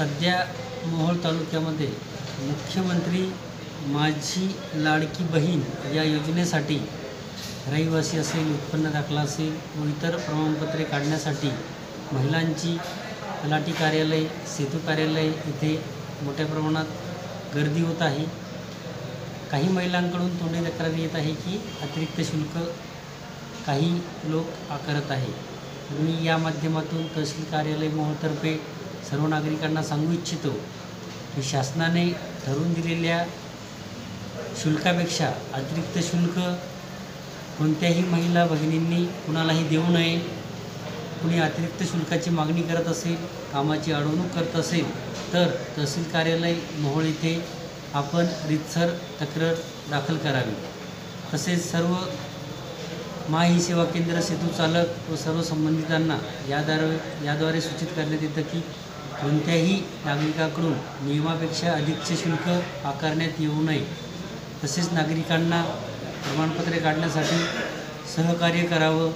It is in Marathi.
सध्या मोहोळ तालुक्यामध्ये मुख्यमंत्री माझी लाडकी बहीण या योजनेसाठी रहिवासी असेल, उत्पन्न दाखला असेल व इतर प्रमाणपत्रे काढण्यासाठी महिलांची तलाठी कार्यालय, सेतू कार्यालय इथे मोठ्या प्रमाणात गर्दी होत आहे। काही महिलांकडून तोंडी तक्रारी येत आहे की अतिरिक्त शुल्क काही लोक आकारत आहे। मी या माध्यमातून तहसील कार्यालय मोहोळतर्फे सर्व नागरिकांना सांगू इच्छितो की शासनाने ठरवून दिलेल्या शुल्कापेक्षा अतिरिक्त शुल्क कोणत्याही महिला भगिनींनी कुणालाही देऊ नये। कुणी अतिरिक्त शुल्काची मागणी करत असेल, कामाची अडवणूक करत असेल तर तहसील कार्यालय मोहोळ इथे आपण रीतसर तक्रार दाखल करावी। तसेच सर्व ई सेवा केंद्र, सेतू चालक व सर्व संबंधितांना याद्वारे सूचित करण्यात येतं की कोणत्याही नागरिकाकडून नियमापेक्षा अधिकचे शुल्क आकारण्यात येऊ नये। तसेच नागरिकांना प्रमाणपत्रे काढण्यासाठी सहकार्य करावं।